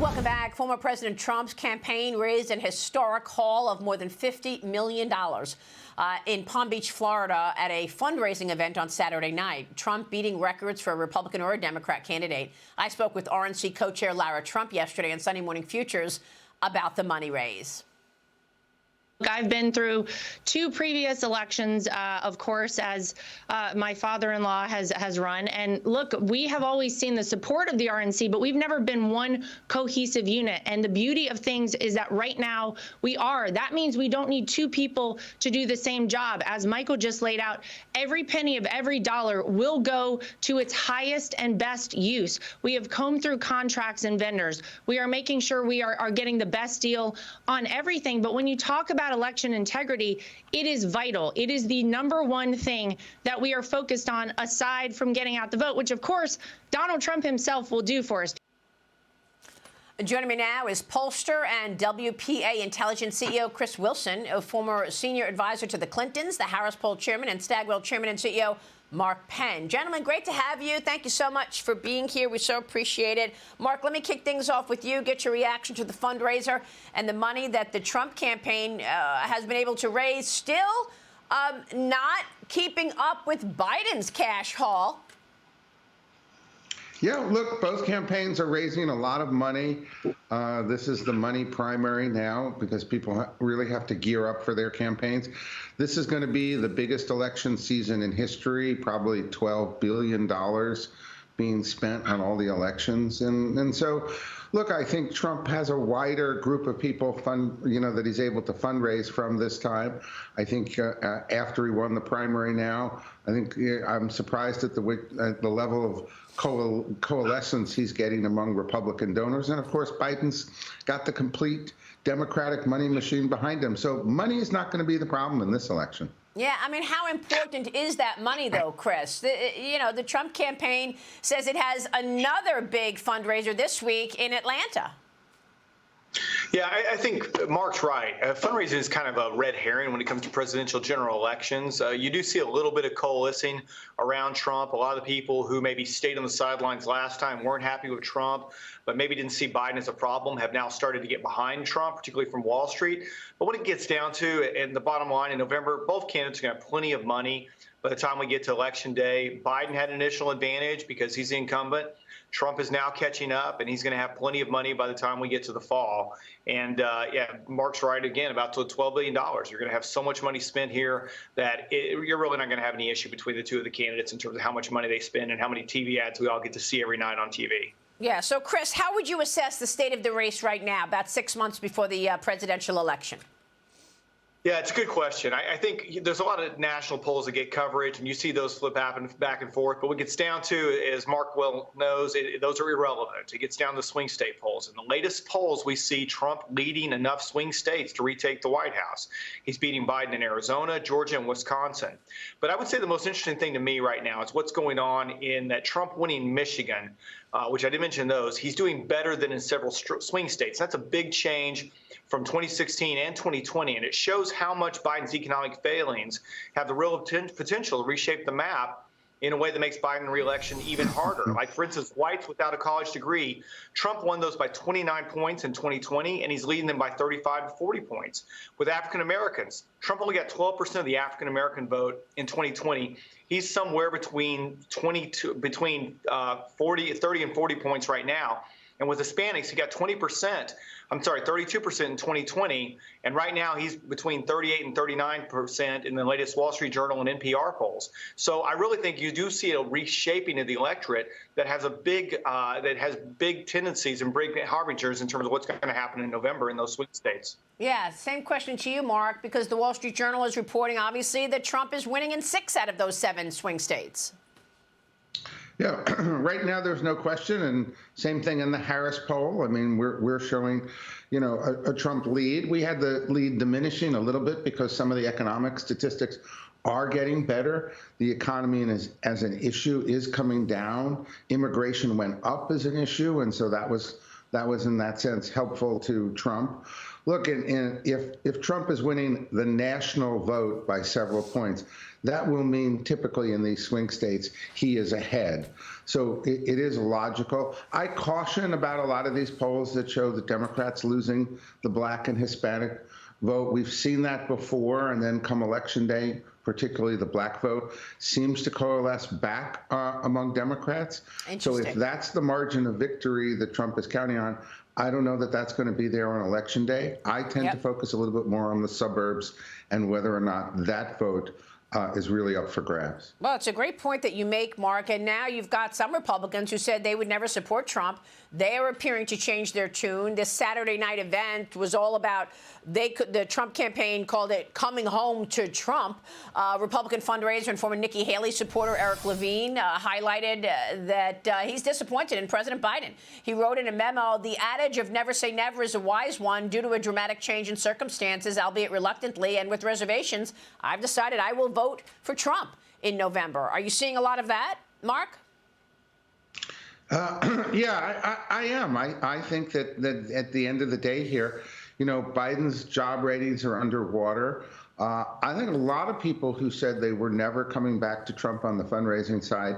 Welcome back. Former President Trump's campaign raised an historic haul of more than $50 million in Palm Beach, Florida, at a fundraising event on Saturday night. Trump beating records for a Republican or a Democrat candidate. I spoke with RNC co-chair Lara Trump yesterday on Sunday Morning Futures about the money raise. I've been through two previous elections, of course, as my father-in-law has run. And look, we have always seen the support of the RNC, but we've never been one cohesive unit. And the beauty of things is that right now we are. That means we don't need two people to do the same job. As Michael just laid out, every penny of every dollar will go to its highest and best use. We have combed through contracts and vendors. We are making sure we are getting the best deal on everything. But when you talk about election integrity, it is vital. It is the #1 thing that we are focused on, aside from getting out the vote, which, of course, Donald Trump himself will do for us. Joining me now is pollster and WPA Intelligence CEO Chris Wilson, a former senior advisor to the Clintons, the Harris Poll chairman, and Stagwell chairman and CEO Mark Penn. Gentlemen, great to have you. Thank you so much for being here. We so appreciate it. Mark, let me kick things off with you. Get your reaction to the fundraiser and the money that the Trump campaign has been able to raise. Still not keeping up with Biden's cash haul. Yeah, look, both campaigns are raising a lot of money. This is the money primary now because people really have to gear up for their campaigns. This is going to be the biggest election season in history, probably $12 billion being spent on all the elections. And so, look, I think Trump has a wider group of people that he's able to fundraise from this time. I think after he won the primary now, I think I'm surprised at the level of coalescence he's getting among Republican donors. And of course, Biden's got the complete Democratic money machine behind him. So money is not going to be the problem in this election. Yeah, I mean, how important is that money, though, Chris? The Trump campaign says it has another big fundraiser this week in Atlanta. Yeah, I think Mark's right. Fundraising is kind of a red herring when it comes to presidential general elections. You do see a little bit of coalescing around Trump. A lot of the people who maybe stayed on the sidelines last time weren't happy with Trump, but maybe didn't see Biden as a problem, have now started to get behind Trump, particularly from Wall Street. But when it gets down to, and the bottom line, in November, both candidates are going to have plenty of money by the time we get to Election Day. Biden had an initial advantage because he's the incumbent. Trump is now catching up, and he's going to have plenty of money by the time we get to the fall. And, yeah, Mark's right again about $12 billion. You're going to have so much money spent here that you're really not going to have any issue between the two of the candidates in terms of how much money they spend and how many TV ads we all get to see every night on TV. Yeah. So, Chris, how would you assess the state of the race right now, about 6 months before the presidential election? Yeah, it's a good question. I think there's a lot of national polls that get coverage, and you see those flip happen back and forth. But what it gets down to, as Mark well knows, those are irrelevant. It gets down to swing state polls. In the latest polls, we see Trump leading enough swing states to retake the White House. He's beating Biden in Arizona, Georgia, and Wisconsin. But I would say the most interesting thing to me right now is what's going on in that Trump winning Michigan, which I did mention those. He's doing better than in several swing states. That's a big change from 2016 and 2020, and it shows how much Biden's economic failings have the real potential to reshape the map in a way that makes Biden re-election even harder. Like, for instance, whites without a college degree, Trump won those by 29 points in 2020, and he's leading them by 35 to 40 points. With African Americans, Trump only got 12% of the African American vote in 2020. He's somewhere between 30 and 40 points right now. And with Hispanics, he got 32% in 2020. And right now he's between 38 and 39% in the latest Wall Street Journal and NPR polls. So I really think you do see a reshaping of the electorate that has big tendencies and big harbingers in terms of what's going to happen in November in those swing states. Yeah, same question to you, Mark, because the Wall Street Journal is reporting, obviously, that Trump is winning in 6 out of those 7 swing states. Yeah, right now there's no question, and same thing in the Harris poll. I mean, we're showing, a Trump lead. We had the lead diminishing a little bit because some of the economic statistics are getting better. The economy as an issue is coming down. Immigration went up as an issue, and so that was that was in that sense helpful to Trump. Look, if Trump is winning the national vote by several points, that will mean typically in these swing states, he is ahead. So it is logical. I caution about a lot of these polls that show the Democrats losing the black and Hispanic vote. We've seen that before, and then come election day, particularly the black vote, seems to coalesce back among Democrats. So if that's the margin of victory that Trump is counting on, I don't know that that's going to be there on election day. I tend to focus a little bit more on the suburbs and whether or not that vote is really up for grabs. Well, it's a great point that you make, Mark. And now you've got some Republicans who said they would never support Trump. They are appearing to change their tune. This Saturday night event was all about the Trump campaign called it coming home to Trump. Republican fundraiser and former Nikki Haley supporter Eric Levine highlighted that he's disappointed in President Biden. He wrote in a memo, "The adage of never say never is a wise one. Due to a dramatic change in circumstances, albeit reluctantly and with reservations, I've decided I will vote for Trump in November." Are you seeing a lot of that, Mark? Yeah, I am. I think that at the end of the day here, Biden's job ratings are underwater. I think a lot of people who said they were never coming back to Trump on the fundraising side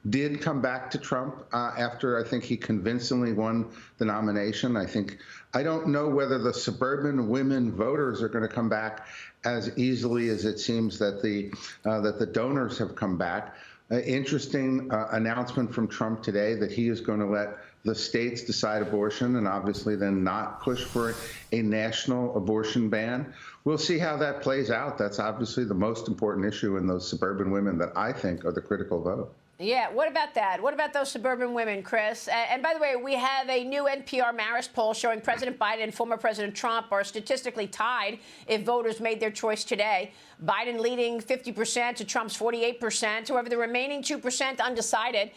did come back to Trump after I think he convincingly won the nomination. I don't know whether the suburban women voters are going to come back as easily as it seems that the donors have come back. Interesting announcement from Trump today that he is going to let the states decide abortion and obviously then not push for a national abortion ban. We'll see how that plays out. That's obviously the most important issue in those suburban women that I think are the critical vote. Yeah, what about that? What about those suburban women, Chris? And by the way, we have a new NPR Marist poll showing President Biden and former President Trump are statistically tied if voters made their choice today. Biden leading 50% to Trump's 48%. However, the remaining 2% undecided.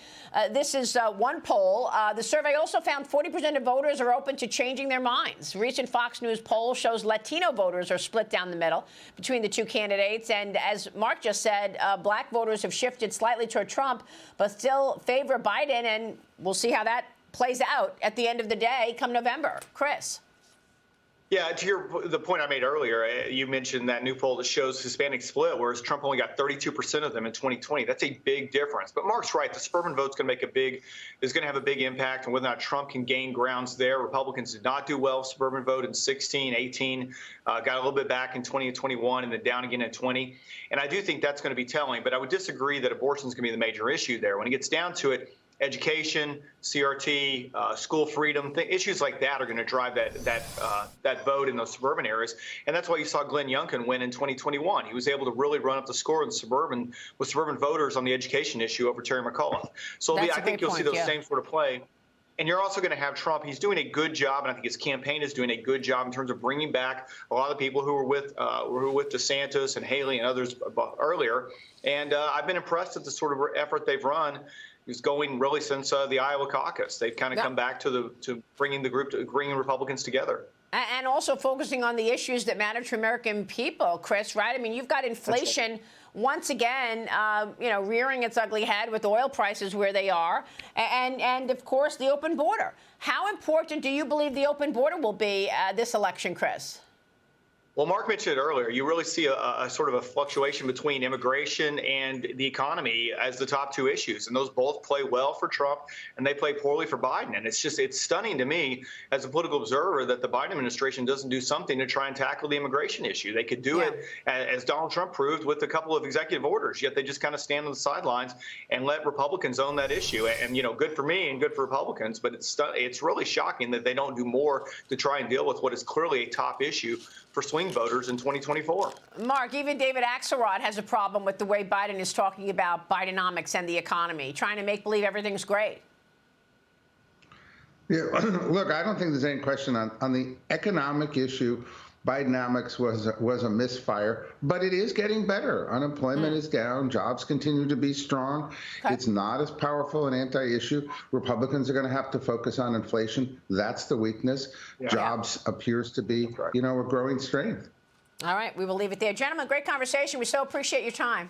This is one poll. The survey also found 40% of voters are open to changing their minds. Recent Fox News poll shows Latino voters are split down the middle between the two candidates. And as Mark just said, black voters have shifted slightly toward Trump, but still favor Biden. And we'll see how that plays out at the end of the day come November. Chris. Yeah, to the point I made earlier, you mentioned that new poll that shows Hispanic split, whereas Trump only got 32% of them in 2020. That's a big difference. But Mark's right. The suburban vote's going to have a big impact on whether or not Trump can gain grounds there. Republicans did not do well with suburban vote in 16, 18, got a little bit back in 20 and 21, and then down again in 20. And I do think that's going to be telling. But I would disagree that abortion is going to be the major issue there. When it gets down to it, education, CRT, school freedom, issues like that are going to drive that vote in those suburban areas. And that's why you saw Glenn Youngkin win in 2021. He was able to really run up the score with suburban voters on the education issue over Terry McAuliffe. So I think you'll see those same sort of play. And you're also going to have Trump. He's doing a good job, and I think his campaign is doing a good job in terms of bringing back a lot of the people who were with DeSantis and Haley and others earlier. And I've been impressed at the sort of effort they've run. Is going really since the Iowa caucus. They've kind of come back to bringing Republicans together. And also focusing on the issues that matter to American people, Chris, right? I mean, you've got inflation once again, rearing its ugly head with oil prices where they are. And of course, the open border. How important do you believe the open border will be this election, Chris? Well, Mark mentioned it earlier. You really see a sort of a fluctuation between immigration and the economy as the top two issues. And those both play well for Trump and they play poorly for Biden. And it's stunning to me as a political observer that the Biden administration doesn't do something to try and tackle the immigration issue. They could do it, as Donald Trump proved, with a couple of executive orders, yet they just kind of stand on the sidelines and let Republicans own that issue. And good for me and good for Republicans, but it's really shocking that they don't do more to try and deal with what is clearly a top issue for swing voters in 2024. Mark, even David Axelrod has a problem with the way Biden is talking about Bidenomics and the economy, trying to make believe everything's great. Yeah, look, I don't think there's any question on the economic issue. Bidenomics was a misfire, but it is getting better. Unemployment is down. Jobs continue to be strong. Okay. It's not as powerful an anti-issue. Republicans are going to have to focus on inflation. That's the weakness. Yeah. Jobs appears to be, a growing strength. All right. We will leave it there. Gentlemen, great conversation. We so appreciate your time.